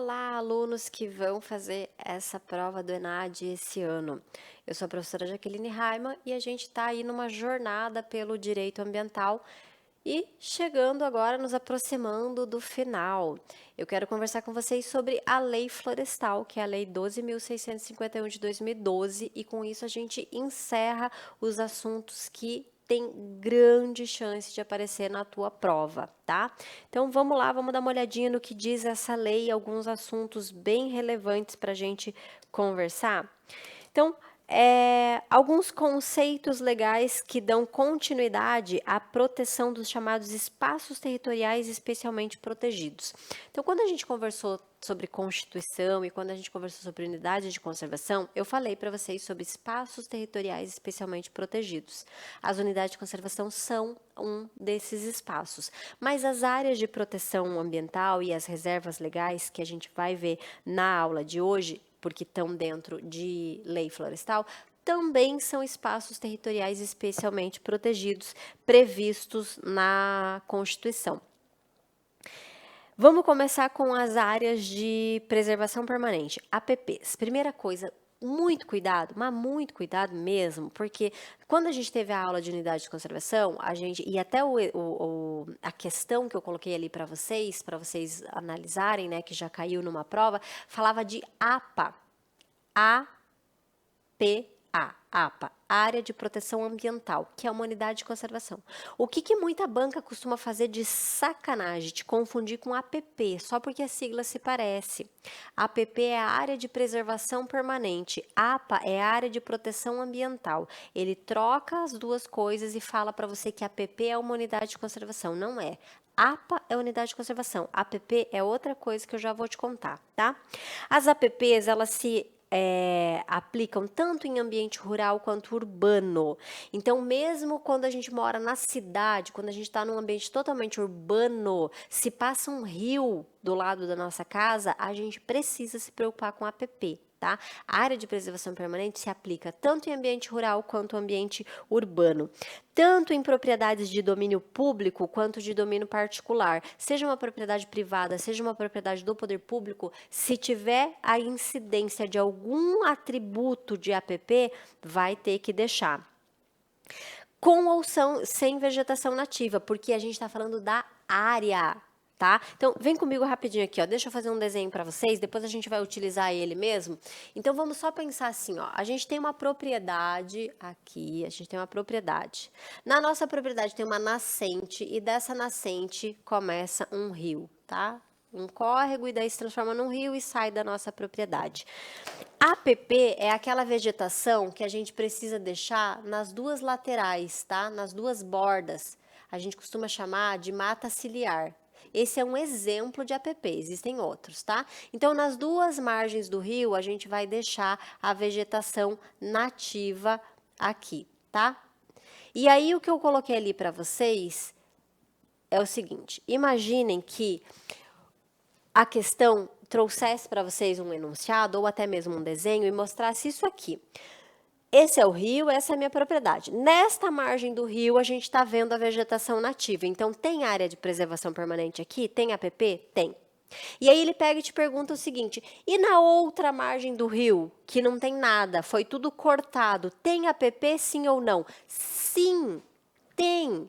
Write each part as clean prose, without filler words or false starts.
Olá, alunos que vão fazer essa prova do ENAD esse ano. Eu sou a professora Jaqueline Raimann e a gente está aí numa jornada pelo direito ambiental e chegando agora, nos aproximando do final. Eu quero conversar com vocês sobre a Lei Florestal, que é a Lei 12.651 de 2012, e com isso a gente encerra os assuntos que tem grande chance de aparecer na tua prova, tá? Então vamos lá, vamos dar uma olhadinha no que diz essa lei, alguns assuntos bem relevantes para a gente conversar. Então, alguns conceitos legais que dão continuidade à proteção dos chamados espaços territoriais especialmente protegidos. Então, quando a gente conversou sobre Constituição e quando a gente conversou sobre unidade de conservação, eu falei para vocês sobre espaços territoriais especialmente protegidos. As unidades de conservação são um desses espaços, mas as áreas de proteção ambiental e as reservas legais que a gente vai ver na aula de hoje, porque estão dentro de lei florestal, também são espaços territoriais especialmente protegidos, previstos na Constituição. Vamos começar com as áreas de preservação permanente, APPs. Primeira coisa, muito cuidado, mas muito cuidado mesmo, porque quando a gente teve a aula de unidade de conservação, e até a questão que eu coloquei ali para vocês analisarem, né, que já caiu numa prova, falava de APA, APA, Área de Proteção Ambiental, que é uma unidade de conservação. O que muita banca costuma fazer de sacanagem, te confundir com APP, só porque a sigla se parece. APP é a Área de Preservação Permanente, APA é a Área de Proteção Ambiental. Ele troca as duas coisas e fala para você que APP é uma unidade de conservação. Não é. APA é unidade de conservação, APP é outra coisa que eu já vou te contar, tá? As APPs, elas se aplicam tanto em ambiente rural quanto urbano. Então, mesmo quando a gente mora na cidade, quando a gente está num ambiente totalmente urbano, se passa um rio do lado da nossa casa, a gente precisa se preocupar com a APP. Tá? A área de preservação permanente se aplica tanto em ambiente rural quanto ambiente urbano, tanto em propriedades de domínio público quanto de domínio particular, seja uma propriedade privada, seja uma propriedade do poder público, se tiver a incidência de algum atributo de APP, vai ter que deixar. Com ou sem vegetação nativa, porque a gente está falando da área. Tá? Então, vem comigo rapidinho aqui, ó. Deixa eu fazer um desenho para vocês, depois a gente vai utilizar ele mesmo. Então, vamos só pensar assim, ó. A gente tem uma propriedade aqui, a gente tem uma propriedade. Na nossa propriedade tem uma nascente e dessa nascente começa um rio, tá? Um córrego e daí se transforma num rio e sai da nossa propriedade. APP é aquela vegetação que a gente precisa deixar nas duas laterais, tá? Nas duas bordas. A gente costuma chamar de mata ciliar. Esse é um exemplo de APP, existem outros, tá? Então, nas duas margens do rio, a gente vai deixar a vegetação nativa aqui, tá? E aí, o que eu coloquei ali para vocês é o seguinte, imaginem que a questão trouxesse para vocês um enunciado ou até mesmo um desenho e mostrasse isso aqui. Esse é o rio, essa é a minha propriedade. Nesta margem do rio, a gente está vendo a vegetação nativa. Então, tem área de preservação permanente aqui? Tem APP? Tem. E aí ele pega e te pergunta o seguinte, e na outra margem do rio, que não tem nada, foi tudo cortado, tem APP sim ou não? Sim, tem.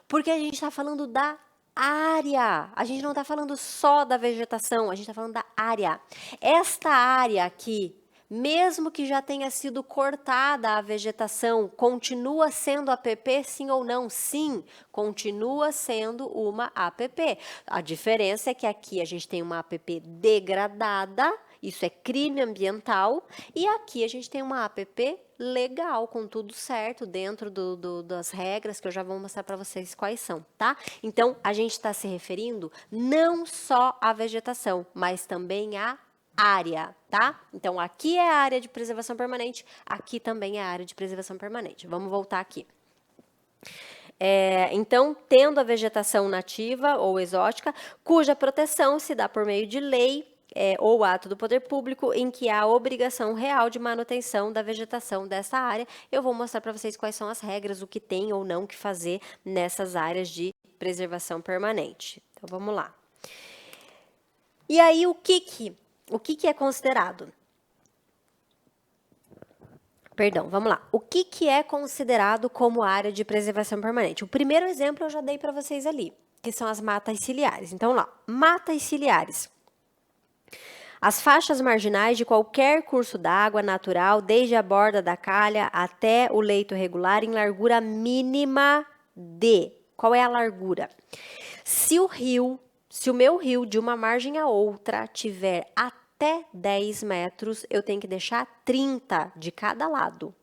Porque a gente está falando da área. A gente não está falando só da vegetação, a gente está falando da área. Esta área aqui, mesmo que já tenha sido cortada a vegetação, continua sendo APP sim ou não? Sim, continua sendo uma APP. A diferença é que aqui a gente tem uma APP degradada, isso é crime ambiental, e aqui a gente tem uma APP legal, com tudo certo, dentro das regras, que eu já vou mostrar para vocês quais são, tá? Então, a gente está se referindo não só à vegetação, mas também à área, tá? Então, aqui é a área de preservação permanente, aqui também é a área de preservação permanente. Vamos voltar aqui. Então, tendo a vegetação nativa ou exótica, cuja proteção se dá por meio de lei ou ato do poder público em que há obrigação real de manutenção da vegetação dessa área. Eu vou mostrar para vocês quais são as regras, o que tem ou não que fazer nessas áreas de preservação permanente. Então, vamos lá. E aí, o que é considerado? Perdão, vamos lá. O que é considerado como área de preservação permanente? O primeiro exemplo eu já dei para vocês ali, que são as matas ciliares. Então, lá, matas ciliares. As faixas marginais de qualquer curso d'água natural, desde a borda da calha até o leito regular, em largura mínima de. Qual é a largura? Se o meu rio de uma margem a outra tiver até 10 metros, eu tenho que deixar 30 de cada lado.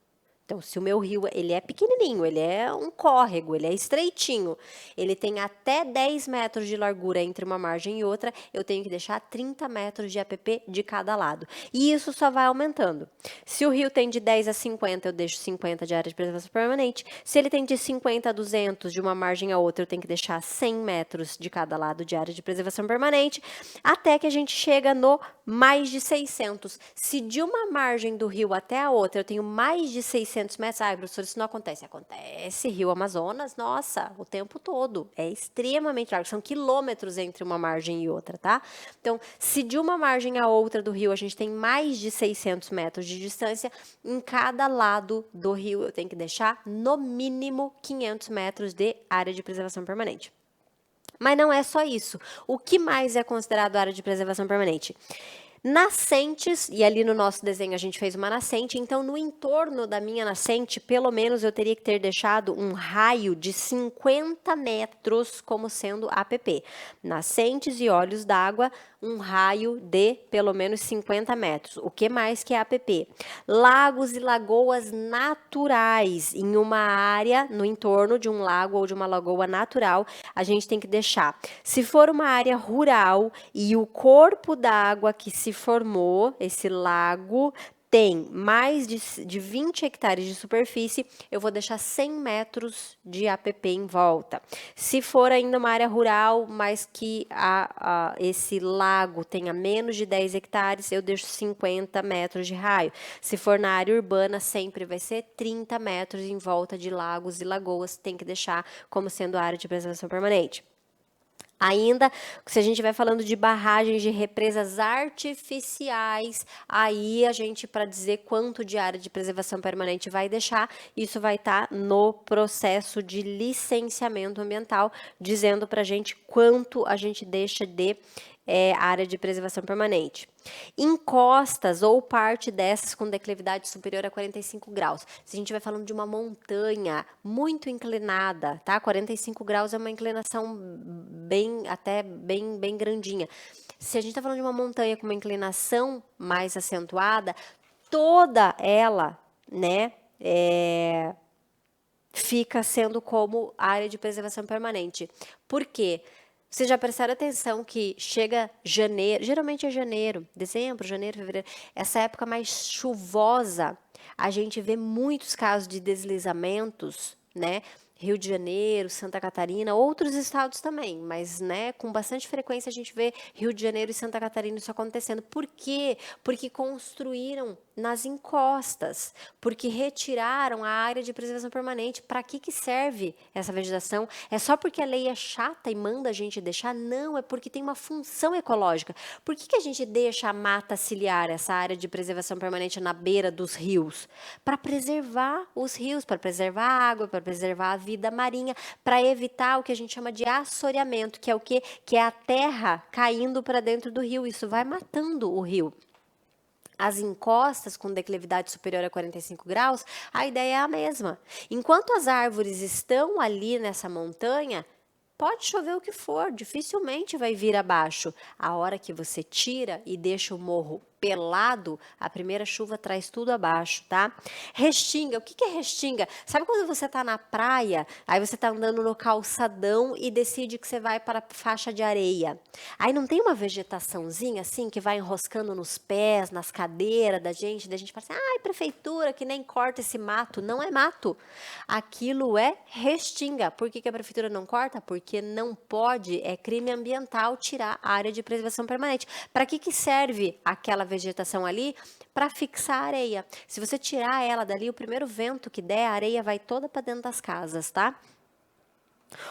Então, se o meu rio, ele é pequenininho, ele é um córrego, ele é estreitinho, ele tem até 10 metros de largura entre uma margem e outra, eu tenho que deixar 30 metros de APP de cada lado. E isso só vai aumentando. Se o rio tem de 10 a 50, eu deixo 50 de área de preservação permanente. Se ele tem de 50 a 200 de uma margem a outra, eu tenho que deixar 100 metros de cada lado de área de preservação permanente, até que a gente chega no mais de 600. Se de uma margem do rio até a outra eu tenho mais de 600 metros, ai, professor, isso não acontece. Acontece, Rio Amazonas, nossa, o tempo todo. É extremamente largo, são quilômetros entre uma margem e outra, tá? Então, se de uma margem a outra do rio a gente tem mais de 600 metros de distância, em cada lado do rio eu tenho que deixar no mínimo 500 metros de área de preservação permanente. Mas não é só isso. O que mais é considerado área de preservação permanente? Nascentes, e ali no nosso desenho a gente fez uma nascente, então no entorno da minha nascente, pelo menos eu teria que ter deixado um raio de 50 metros como sendo APP. Nascentes e olhos d'água, um raio de pelo menos 50 metros. O que mais que é APP? Lagos e lagoas naturais, em uma área, no entorno de um lago ou de uma lagoa natural, a gente tem que deixar. Se for uma área rural e o corpo d'água que se formou, esse lago, tem mais de 20 hectares de superfície, eu vou deixar 100 metros de APP em volta. Se for ainda uma área rural, mas que esse lago tenha menos de 10 hectares, eu deixo 50 metros de raio. Se for na área urbana, sempre vai ser 30 metros em volta de lagos e lagoas, tem que deixar como sendo área de preservação permanente. Ainda, se a gente vai falando de barragens de represas artificiais, aí a gente, para dizer quanto de área de preservação permanente vai deixar, isso vai estar no processo de licenciamento ambiental, dizendo para a gente quanto a gente deixa de área de preservação permanente. Encostas ou parte dessas com declividade superior a 45 graus. Se a gente vai falando de uma montanha muito inclinada, tá? 45 graus é uma inclinação bem grandinha. Se a gente está falando de uma montanha com uma inclinação mais acentuada, toda ela, né, fica sendo como área de preservação permanente. Por quê? Vocês já prestaram atenção que chega janeiro, geralmente é janeiro, dezembro, janeiro, fevereiro, essa época mais chuvosa, a gente vê muitos casos de deslizamentos, né? Rio de Janeiro, Santa Catarina, outros estados também, mas, né, com bastante frequência a gente vê Rio de Janeiro e Santa Catarina isso acontecendo. Por quê? Porque construíram nas encostas, porque retiraram a área de preservação permanente. Para que serve essa vegetação? É só porque a lei é chata e manda a gente deixar? Não, é porque tem uma função ecológica. Por que a gente deixa a mata ciliar, essa área de preservação permanente na beira dos rios? Para preservar os rios, para preservar a água, para preservar a vida marinha, para evitar o que a gente chama de assoreamento, que é o quê? Que é a terra caindo para dentro do rio. Isso vai matando o rio. As encostas com declividade superior a 45 graus, a ideia é a mesma. Enquanto as árvores estão ali nessa montanha, pode chover o que for, dificilmente vai vir abaixo. A hora que você tira e deixa o morro pelado, a primeira chuva traz tudo abaixo, tá? Restinga, o que é restinga? Sabe quando você tá na praia, aí você tá andando no calçadão e decide que você vai para a faixa de areia. Aí não tem uma vegetaçãozinha assim que vai enroscando nos pés, nas cadeiras da gente fala assim, ai, prefeitura que nem corta esse mato. Não é mato. Aquilo é restinga. Por que a prefeitura não corta? Porque não pode, é crime ambiental tirar a área de preservação permanente. Para que serve aquela vegetação ali? Para fixar a areia. Se você tirar ela dali, o primeiro vento que der, a areia vai toda para dentro das casas, tá?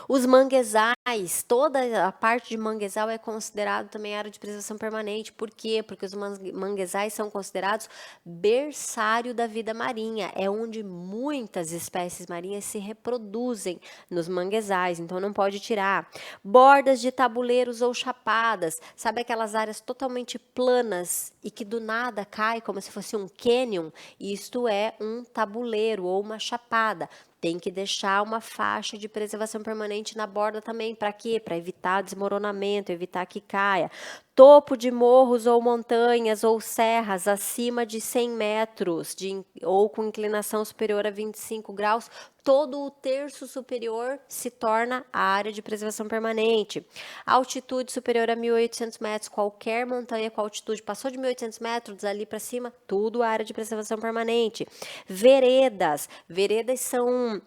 Os manguezais, toda a parte de manguezal é considerado também área de preservação permanente. Por quê? Porque os manguezais são considerados berçário da vida marinha. É onde muitas espécies marinhas se reproduzem, nos manguezais, então não pode tirar. Bordas de tabuleiros ou chapadas, sabe aquelas áreas totalmente planas e que do nada cai como se fosse um cânion? Isto é um tabuleiro ou uma chapada. Tem que deixar uma faixa de preservação permanente na borda também. Para quê? Para evitar desmoronamento, evitar que caia. Topo de morros ou montanhas ou serras acima de 100 metros ou com inclinação superior a 25 graus, todo o terço superior se torna a área de preservação permanente. Altitude superior a 1.800 metros, qualquer montanha com altitude passou de 1.800 metros, ali para cima, tudo área de preservação permanente. Veredas são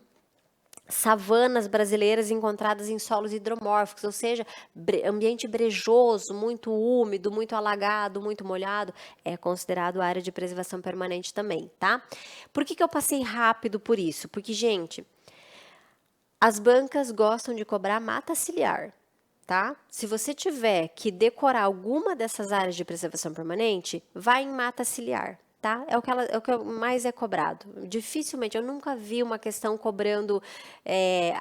savanas brasileiras encontradas em solos hidromórficos, ou seja, ambiente brejoso, muito úmido, muito alagado, muito molhado, é considerado área de preservação permanente também, tá? Por que eu passei rápido por isso? Porque, gente, as bancas gostam de cobrar mata ciliar, tá? Se você tiver que decorar alguma dessas áreas de preservação permanente, vai em mata ciliar. Tá? É o que mais é cobrado. Dificilmente, eu nunca vi uma questão cobrando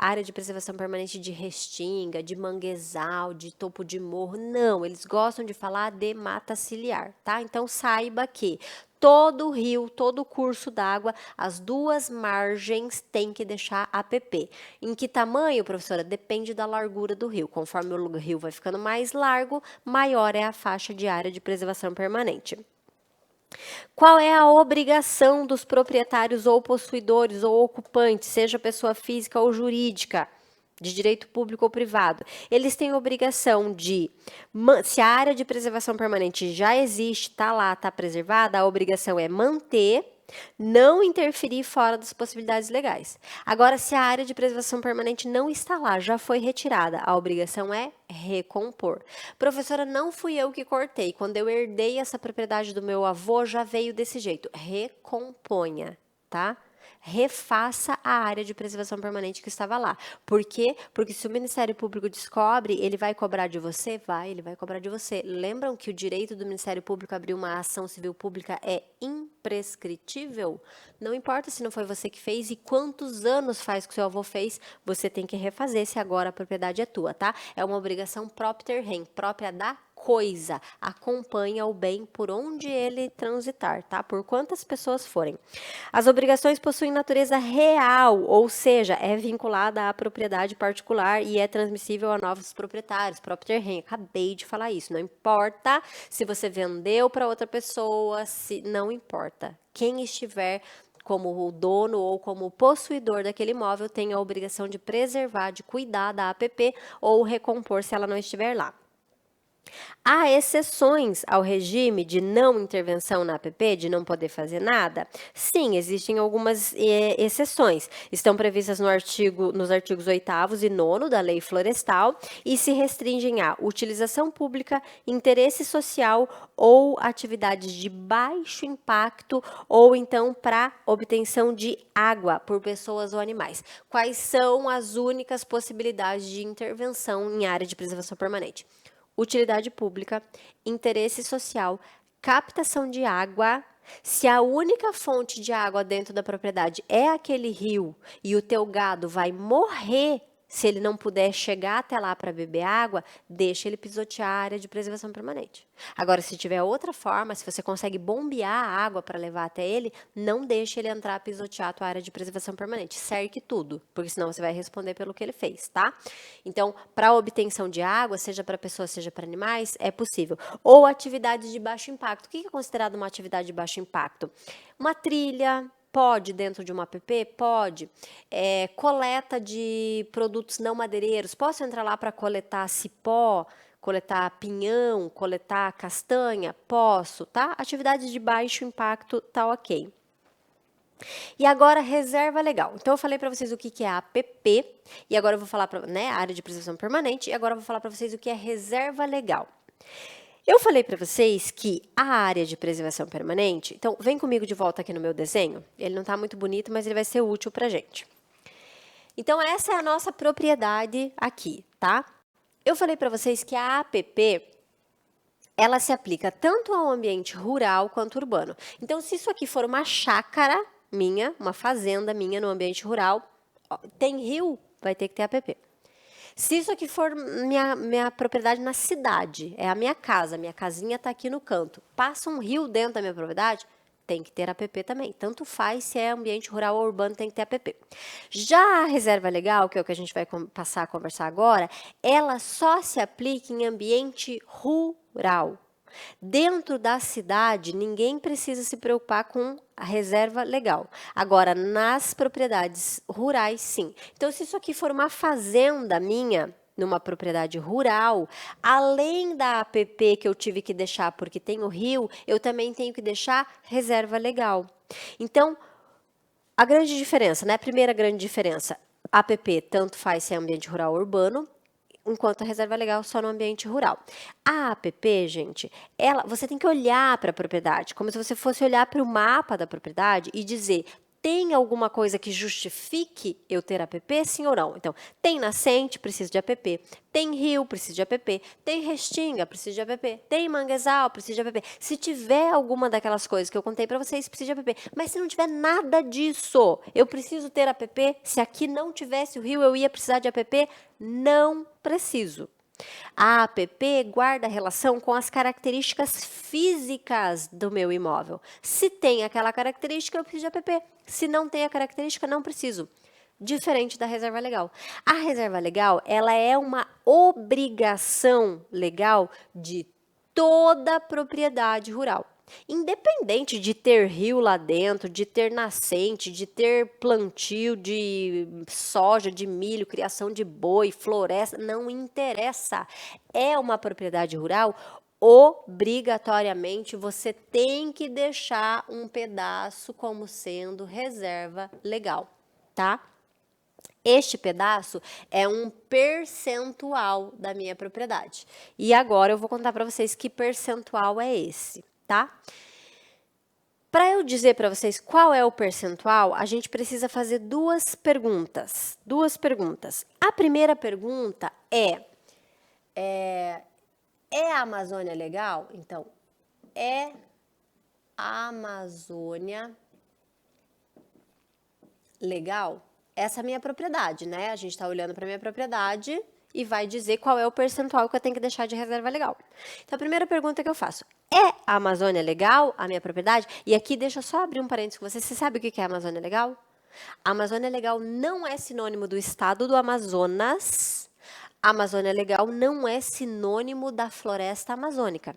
área de preservação permanente de restinga, de manguezal, de topo de morro. Não, eles gostam de falar de mata ciliar, tá? Então, saiba que todo rio, todo curso d'água, as duas margens tem que deixar APP. Em que tamanho, professora? Depende da largura do rio. Conforme o rio vai ficando mais largo, maior é a faixa de área de preservação permanente. Qual é a obrigação dos proprietários ou possuidores ou ocupantes, seja pessoa física ou jurídica, de direito público ou privado? Eles têm obrigação de, se a área de preservação permanente já existe, está lá, está preservada, a obrigação é manter, não interferir fora das possibilidades legais. Agora, se a área de preservação permanente não está lá, já foi retirada, a obrigação é recompor. Professora, não fui eu que cortei. Quando eu herdei essa propriedade do meu avô, já veio desse jeito. Recomponha, tá? Refaça a área de preservação permanente que estava lá. Por quê? Porque se o Ministério Público descobre, ele vai cobrar de você? Ele vai cobrar de você. Lembram que o direito do Ministério Público a abrir uma ação civil pública é imprescritível? Não importa se não foi você que fez e quantos anos faz que o seu avô fez, você tem que refazer se agora a propriedade é tua, tá? É uma obrigação propter rem, própria da coisa, acompanha o bem por onde ele transitar, tá? Por quantas pessoas forem. As obrigações possuem natureza real, ou seja, é vinculada à propriedade particular e é transmissível a novos proprietários, propter rem. Acabei de falar isso. Não importa se você vendeu para outra pessoa, se não importa. Quem estiver como o dono ou como possuidor daquele imóvel tem a obrigação de preservar, de cuidar da APP ou recompor se ela não estiver lá. Há exceções ao regime de não intervenção na APP, de não poder fazer nada? Sim, existem algumas exceções. Estão previstas nos artigos 8º e 9º da Lei Florestal e se restringem a utilização pública, interesse social ou atividades de baixo impacto ou então para obtenção de água por pessoas ou animais. Quais são as únicas possibilidades de intervenção em área de preservação permanente? Utilidade pública, interesse social, captação de água. Se a única fonte de água dentro da propriedade é aquele rio e o teu gado vai morrer se ele não puder chegar até lá para beber água, deixa ele pisotear a área de preservação permanente. Agora, se tiver outra forma, se você consegue bombear a água para levar até ele, não deixe ele entrar a pisotear a tua área de preservação permanente. Cerque tudo, porque senão você vai responder pelo que ele fez, tá? Então, para obtenção de água, seja para pessoas, seja para animais, é possível. Ou atividades de baixo impacto. O que é considerado uma atividade de baixo impacto? Uma trilha. Pode, dentro de uma APP? Pode. Coleta de produtos não madeireiros. Posso entrar lá para coletar cipó, coletar pinhão, coletar castanha? Posso, tá? Atividades de baixo impacto, tá ok. E agora, reserva legal. Então, eu falei para vocês o que é a APP, e agora eu vou falar, área de preservação permanente, e agora eu vou falar para vocês o que é reserva legal. Eu falei para vocês que a área de preservação permanente, então vem comigo de volta aqui no meu desenho, ele não está muito bonito, mas ele vai ser útil para a gente. Então, essa é a nossa propriedade aqui, tá? Eu falei para vocês que a APP, ela se aplica tanto ao ambiente rural quanto urbano. Então, se isso aqui for uma chácara minha, uma fazenda minha no ambiente rural, tem rio, vai ter que ter APP. Se isso aqui for minha propriedade na cidade, é a minha casa, minha casinha está aqui no canto, passa um rio dentro da minha propriedade, tem que ter APP também. Tanto faz se é ambiente rural ou urbano, tem que ter APP. Já a reserva legal, que é o que a gente vai passar a conversar agora, ela só se aplica em ambiente rural. Dentro da cidade, ninguém precisa se preocupar com a reserva legal. Agora, nas propriedades rurais, sim. Então, se isso aqui for uma fazenda minha, numa propriedade rural, além da APP que eu tive que deixar porque tem o rio, eu também tenho que deixar reserva legal. Então, a grande diferença, né? A primeira grande diferença, APP tanto faz se é ambiente rural ou urbano, enquanto a reserva legal só no ambiente rural. A APP, gente, você tem que olhar para a propriedade, como se você fosse olhar para o mapa da propriedade e dizer, tem alguma coisa que justifique eu ter APP, sim ou não? Então, tem nascente, preciso de APP. Tem rio, preciso de APP. Tem restinga, preciso de APP. Tem manguezal, preciso de APP. Se tiver alguma daquelas coisas que eu contei para vocês, precisa de APP. Mas se não tiver nada disso, eu preciso ter APP. Se aqui não tivesse o rio, eu ia precisar de APP? Não preciso. A APP guarda relação com as características físicas do meu imóvel. Se tem aquela característica, eu preciso de APP. Se não tem a característica, não preciso. Diferente da reserva legal. A reserva legal, ela é uma obrigação legal de toda propriedade rural. Independente de ter rio lá dentro, de ter nascente, de ter plantio de soja, de milho, criação de boi, floresta, não interessa. É uma propriedade rural, obrigatoriamente você tem que deixar um pedaço como sendo reserva legal, tá? Este pedaço é um percentual da minha propriedade. E agora eu vou contar para vocês que percentual é esse, tá? Para eu dizer para vocês qual é o percentual, a gente precisa fazer duas perguntas. A primeira pergunta é a Amazônia legal? Então, é a Amazônia legal? Essa é a minha propriedade, né? A gente está olhando para a minha propriedade e vai dizer qual é o percentual que eu tenho que deixar de reserva legal. Então, a primeira pergunta que eu faço, é a Amazônia legal, a minha propriedade? E aqui, deixa eu só abrir um parênteses com você. Você sabe o que é a Amazônia legal? A Amazônia legal não é sinônimo do estado do Amazonas. A Amazônia legal não é sinônimo da floresta amazônica.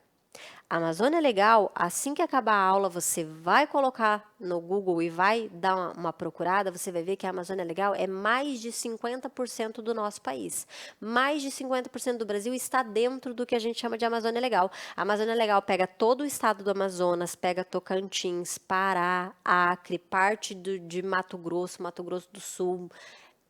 A Amazônia Legal, assim que acabar a aula, você vai colocar no Google e vai dar uma procurada, você vai ver que a Amazônia Legal é mais de 50% do nosso país. Mais de 50% do Brasil está dentro do que a gente chama de Amazônia Legal. A Amazônia Legal pega todo o estado do Amazonas, pega Tocantins, Pará, Acre, parte de Mato Grosso do Sul.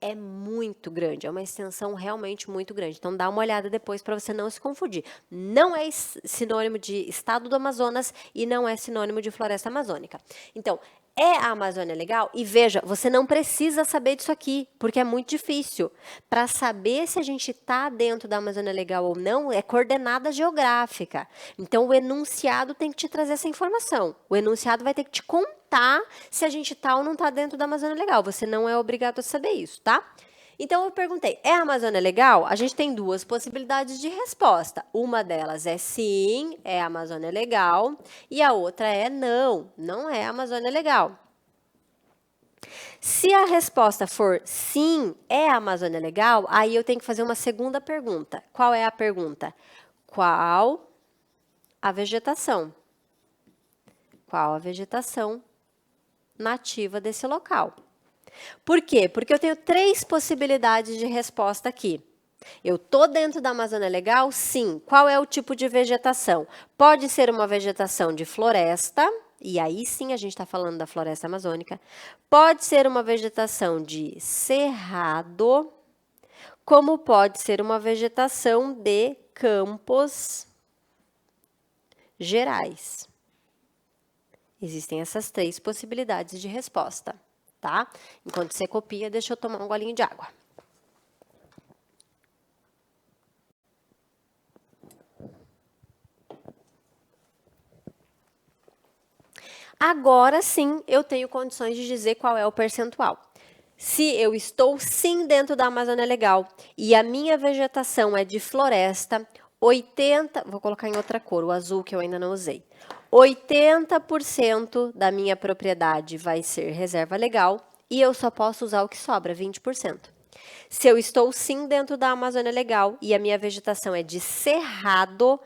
É muito grande, é uma extensão realmente muito grande. Então, dá uma olhada depois para você não se confundir. Não é sinônimo de estado do Amazonas e não é sinônimo de floresta amazônica. Então, é a Amazônia legal? E veja, você não precisa saber disso aqui, porque é muito difícil. Para saber se a gente está dentro da Amazônia legal ou não, é coordenada geográfica. Então, o enunciado tem que te trazer essa informação. O enunciado vai ter que te contar se a gente está ou não está dentro da Amazônia legal. Você não é obrigado a saber isso, tá? Então, eu perguntei, é a Amazônia legal? A gente tem duas possibilidades de resposta. Uma delas é sim, é a Amazônia legal. E a outra é não, não é a Amazônia legal. Se a resposta for sim, é a Amazônia legal, aí eu tenho que fazer uma segunda pergunta. Qual é a pergunta? Qual a vegetação? Qual a vegetação nativa desse local? Por quê? Porque eu tenho três possibilidades de resposta aqui. Eu estou dentro da Amazônia Legal? Sim. Qual é o tipo de vegetação? Pode ser uma vegetação de floresta, e aí sim a gente está falando da floresta amazônica. Pode ser uma vegetação de cerrado, como pode ser uma vegetação de campos gerais. Existem essas três possibilidades de resposta, tá? Enquanto você copia, deixa eu tomar um golinho de água. Agora sim, eu tenho condições de dizer qual é o percentual. Se eu estou sim dentro da Amazônia Legal e a minha vegetação é de floresta, 80, vou colocar em outra cor, o azul que eu ainda não usei. 80% da minha propriedade vai ser reserva legal e eu só posso usar o que sobra, 20%. Se eu estou sim dentro da Amazônia Legal e a minha vegetação é de cerrado,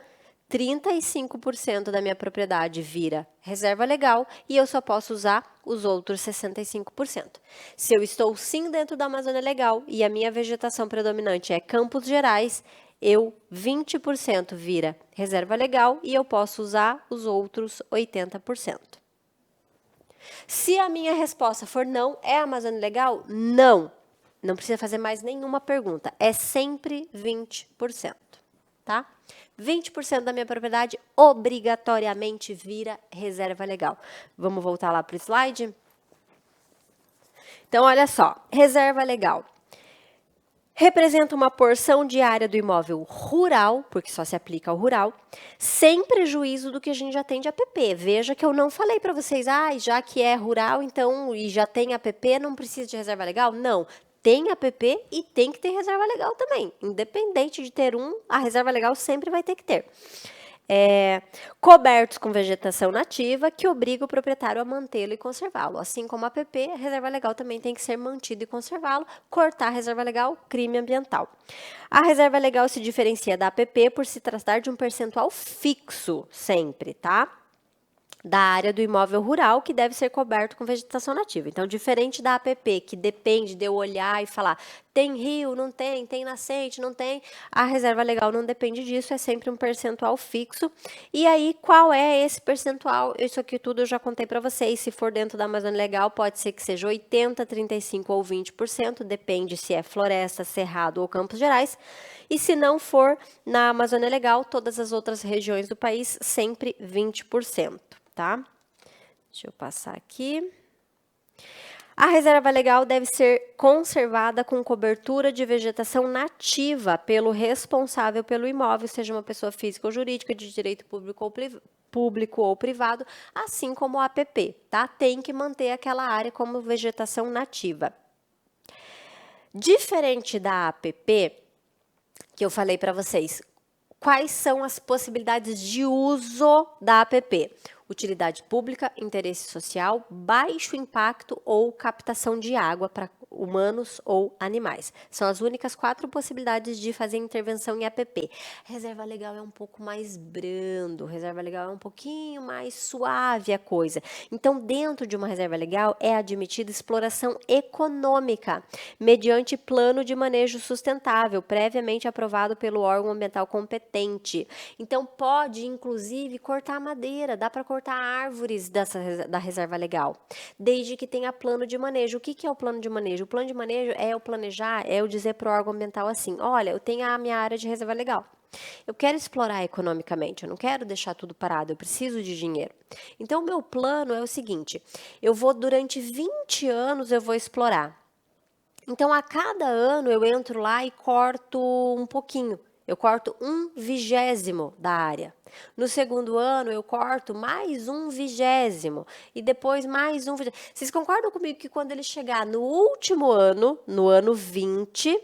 35% da minha propriedade vira reserva legal e eu só posso usar os outros 65%. Se eu estou sim dentro da Amazônia Legal e a minha vegetação predominante é Campos Gerais, 20% vira reserva legal e eu posso usar os outros 80%. Se a minha resposta for não, é Amazônia Legal? Não. Não precisa fazer mais nenhuma pergunta. É sempre 20%, tá? 20% da minha propriedade obrigatoriamente vira reserva legal. Vamos voltar lá para o slide? Então, olha só. Reserva legal representa uma porção de área do imóvel rural, porque só se aplica ao rural, sem prejuízo do que a gente já tem de APP. Veja que eu não falei para vocês, já que é rural, então, e já tem APP, não precisa de reserva legal? Não, tem APP e tem que ter reserva legal também. Independente de ter a reserva legal sempre vai ter que ter. Cobertos com vegetação nativa, que obriga o proprietário a mantê-lo e conservá-lo. Assim como a APP, a reserva legal também tem que ser mantido e conservá-lo. Cortar a reserva legal, crime ambiental. A reserva legal se diferencia da APP por se tratar de um percentual fixo, sempre, tá? Da área do imóvel rural, que deve ser coberto com vegetação nativa. Então, diferente da APP, que depende de eu olhar e falar, tem rio, não tem, tem nascente, não tem, a reserva legal não depende disso, é sempre um percentual fixo. E aí, qual é esse percentual? Isso aqui tudo eu já contei para vocês, se for dentro da Amazônia Legal, pode ser que seja 80%, 35% ou 20%, depende se é floresta, cerrado ou Campos Gerais. E se não for na Amazônia Legal, todas as outras regiões do país, sempre 20%. Tá? Deixa eu passar aqui. A reserva legal deve ser conservada com cobertura de vegetação nativa pelo responsável pelo imóvel, seja uma pessoa física ou jurídica, de direito público ou privado, assim como o APP, tá? Tem que manter aquela área como vegetação nativa. Diferente da APP, que eu falei para vocês, quais são as possibilidades de uso da APP? Utilidade pública, interesse social, baixo impacto ou captação de água para humanos ou animais. São as únicas 4 possibilidades de fazer intervenção em APP. Reserva legal é um pouco mais brando, reserva legal é um pouquinho mais suave a coisa. Então, dentro de uma reserva legal é admitida exploração econômica, mediante plano de manejo sustentável, previamente aprovado pelo órgão ambiental competente. Então, pode, inclusive, cortar madeira, dá para cortar árvores da reserva legal, desde que tenha plano de manejo. O que é o plano de manejo? O plano de manejo é eu planejar, é eu dizer para o órgão ambiental assim, olha, eu tenho a minha área de reserva legal. Eu quero explorar economicamente, eu não quero deixar tudo parado, eu preciso de dinheiro. Então, o meu plano é o seguinte, eu vou, durante 20 anos, eu vou explorar. Então, a cada ano, eu entro lá e corto um pouquinho. Eu corto 1/20 da área. No segundo ano, eu corto mais 1/20. E depois mais 1/20. Vocês concordam comigo que quando ele chegar no último ano, no ano 20,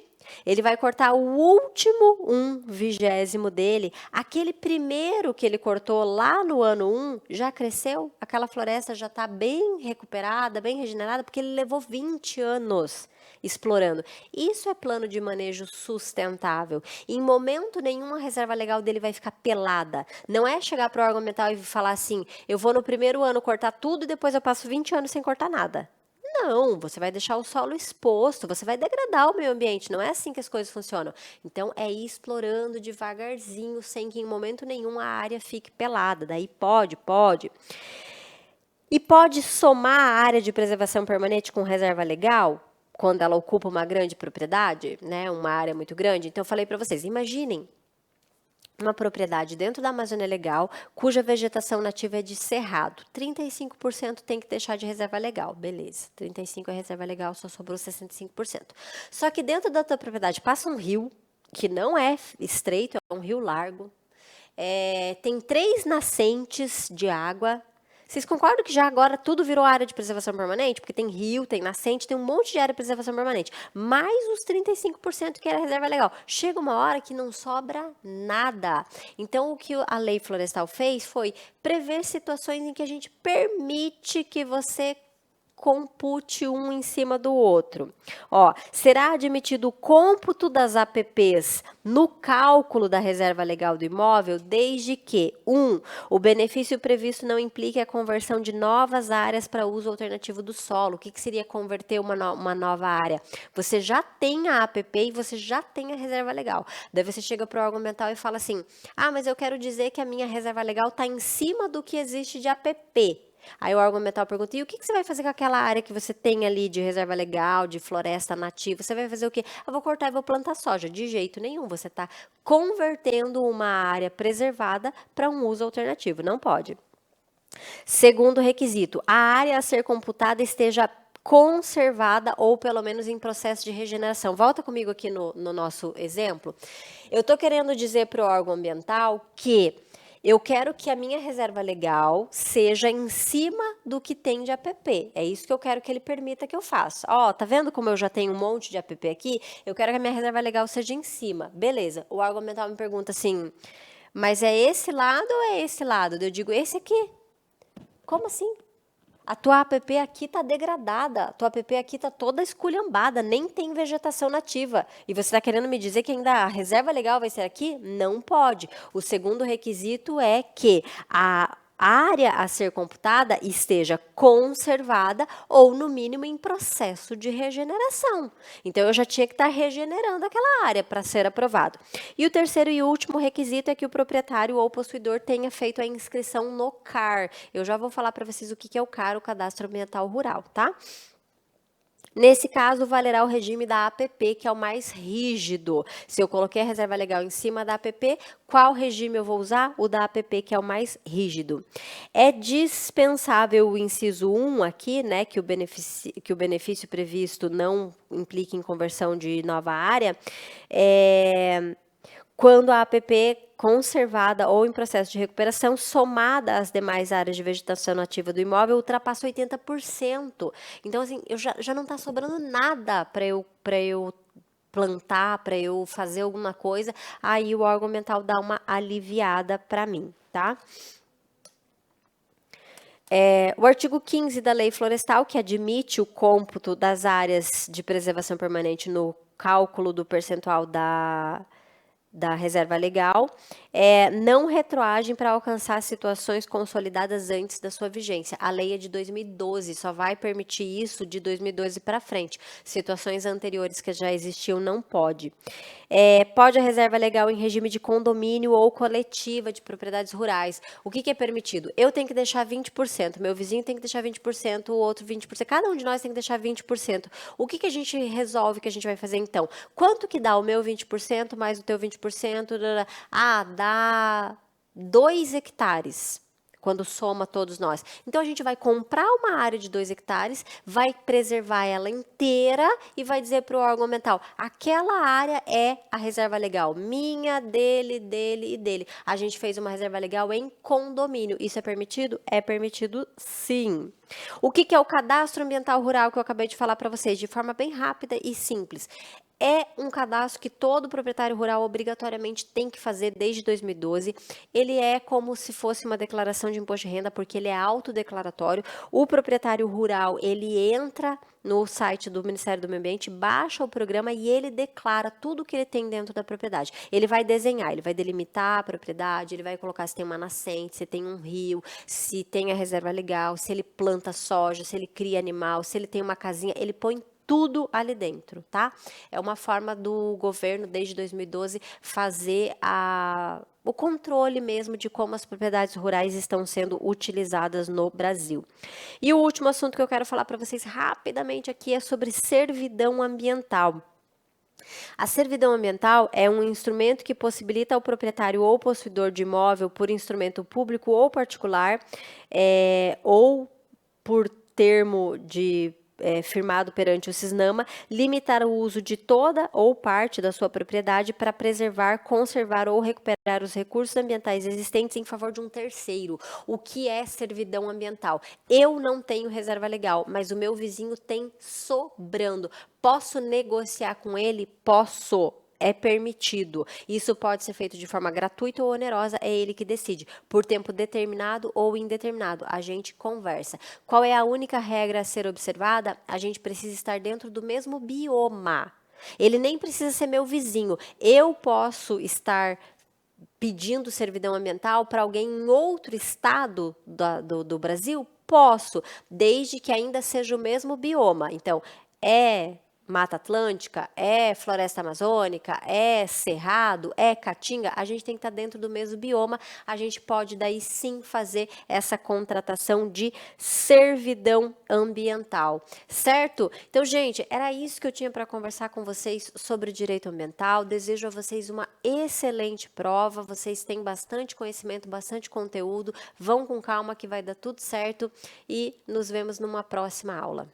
ele vai cortar o último 1/20 dele. Aquele primeiro que ele cortou lá no ano 1 já cresceu, aquela floresta já está bem recuperada, bem regenerada, porque ele levou 20 anos explorando. Isso é plano de manejo sustentável. Em momento nenhum a reserva legal dele vai ficar pelada. Não é chegar para o órgão ambiental e falar assim, eu vou no primeiro ano cortar tudo e depois eu passo 20 anos sem cortar nada. Não, você vai deixar o solo exposto, você vai degradar o meio ambiente, não é assim que as coisas funcionam. Então, é ir explorando devagarzinho, sem que em momento nenhum a área fique pelada. Daí pode. E pode somar a área de preservação permanente com reserva legal, quando ela ocupa uma grande propriedade, né, uma área muito grande. Então, eu falei para vocês, imaginem uma propriedade dentro da Amazônia Legal, cuja vegetação nativa é de cerrado. 35% tem que deixar de reserva legal, beleza. 35% é reserva legal, só sobrou 65%. Só que dentro da tua propriedade passa um rio, que não é estreito, é um rio largo. Tem 3 nascentes de água. Vocês concordam que já agora tudo virou área de preservação permanente? Porque tem rio, tem nascente, tem um monte de área de preservação permanente. Mais os 35% que era reserva legal. Chega uma hora que não sobra nada. Então, o que a lei florestal fez foi prever situações em que a gente permite que você compute um em cima do outro. Ó, será admitido o cômputo das APPs no cálculo da reserva legal do imóvel, desde que 1. O benefício previsto não implique a conversão de novas áreas para uso alternativo do solo. O que seria converter uma nova área? Você já tem a APP e você já tem a reserva legal. Daí você chega para o órgão ambiental e fala assim, mas eu quero dizer que a minha reserva legal está em cima do que existe de APP. Aí o órgão ambiental pergunta, e o que você vai fazer com aquela área que você tem ali de reserva legal, de floresta nativa? Você vai fazer o quê? Eu vou cortar e vou plantar soja. De jeito nenhum, você está convertendo uma área preservada para um uso alternativo. Não pode. Segundo requisito, a área a ser computada esteja conservada ou pelo menos em processo de regeneração. Volta comigo aqui no nosso exemplo. Eu estou querendo dizer para o órgão ambiental que eu quero que a minha reserva legal seja em cima do que tem de APP. É isso que eu quero que ele permita que eu faça. Ó, tá vendo como eu já tenho um monte de APP aqui? Eu quero que a minha reserva legal seja em cima. Beleza. O órgão ambiental me pergunta assim, mas é esse lado ou é esse lado? Eu digo, esse aqui. Como assim? A tua APP aqui está degradada, a tua APP aqui está toda esculhambada, nem tem vegetação nativa. E você está querendo me dizer que ainda a reserva legal vai ser aqui? Não pode. O segundo requisito é que a área a ser computada esteja conservada ou, no mínimo, em processo de regeneração. Então, eu já tinha que estar regenerando aquela área para ser aprovado. E o terceiro e último requisito é que o proprietário ou possuidor tenha feito a inscrição no CAR. Eu já vou falar para vocês o que é o CAR, o Cadastro Ambiental Rural, tá? Nesse caso, valerá o regime da APP, que é o mais rígido. Se eu coloquei a reserva legal em cima da APP, qual regime eu vou usar? O da APP, que é o mais rígido. É dispensável o inciso 1 aqui, né, que o benefício previsto não implique em conversão de nova área, quando a APP conservada ou em processo de recuperação, somada às demais áreas de vegetação nativa do imóvel, ultrapassa 80%. Então, assim, já não está sobrando nada para eu plantar, para eu fazer alguma coisa, aí o órgão ambiental dá uma aliviada para mim, tá? O artigo 15 da Lei Florestal, que admite o cômputo das áreas de preservação permanente no cálculo do percentual da reserva legal, não retroagem para alcançar situações consolidadas antes da sua vigência. A lei é de 2012, só vai permitir isso de 2012 para frente. Situações anteriores que já existiam não pode. Pode a reserva legal em regime de condomínio ou coletiva de propriedades rurais. O que é permitido? Eu tenho que deixar 20%, meu vizinho tem que deixar 20%, o outro 20%, cada um de nós tem que deixar 20%. O que a gente resolve que a gente vai fazer então? Quanto que dá o meu 20% mais o teu 20%? Dá 2 hectares. Quando soma todos nós. Então, a gente vai comprar uma área de 2 hectares, vai preservar ela inteira e vai dizer para o órgão ambiental, aquela área é a reserva legal, minha, dele e dele. A gente fez uma reserva legal em condomínio. Isso é permitido? É permitido, sim. O que é o cadastro ambiental rural que eu acabei de falar para vocês, de forma bem rápida e simples? É um cadastro que todo proprietário rural obrigatoriamente tem que fazer desde 2012. Ele é como se fosse uma declaração de imposto de renda, porque ele é autodeclaratório. O proprietário rural, ele entra no site do Ministério do Meio Ambiente, baixa o programa e ele declara tudo que ele tem dentro da propriedade. Ele vai desenhar, ele vai delimitar a propriedade, ele vai colocar se tem uma nascente, se tem um rio, se tem a reserva legal, se ele planta soja, se ele cria animal, se ele tem uma casinha, ele põe tudo ali dentro, tá? É uma forma do governo, desde 2012, fazer o controle mesmo de como as propriedades rurais estão sendo utilizadas no Brasil. E o último assunto que eu quero falar para vocês rapidamente aqui é sobre servidão ambiental. A servidão ambiental é um instrumento que possibilita ao proprietário ou possuidor de imóvel, por instrumento público ou particular, ou por termo firmado perante o Cisnama, limitar o uso de toda ou parte da sua propriedade para preservar, conservar ou recuperar os recursos ambientais existentes em favor de um terceiro. O que é servidão ambiental? Eu não tenho reserva legal, mas o meu vizinho tem sobrando. Posso negociar com ele? Posso. É permitido. Isso pode ser feito de forma gratuita ou onerosa, é ele que decide. Por tempo determinado ou indeterminado, a gente conversa. Qual é a única regra a ser observada? A gente precisa estar dentro do mesmo bioma. Ele nem precisa ser meu vizinho. Eu posso estar pedindo servidão ambiental para alguém em outro estado do Brasil? Posso, desde que ainda seja o mesmo bioma. Então, é Mata Atlântica, é Floresta Amazônica, é Cerrado, é Caatinga, a gente tem que estar dentro do mesmo bioma, a gente pode daí sim fazer essa contratação de servidão ambiental, certo? Então, gente, era isso que eu tinha para conversar com vocês sobre direito ambiental. Desejo a vocês uma excelente prova, vocês têm bastante conhecimento, bastante conteúdo, vão com calma que vai dar tudo certo e nos vemos numa próxima aula.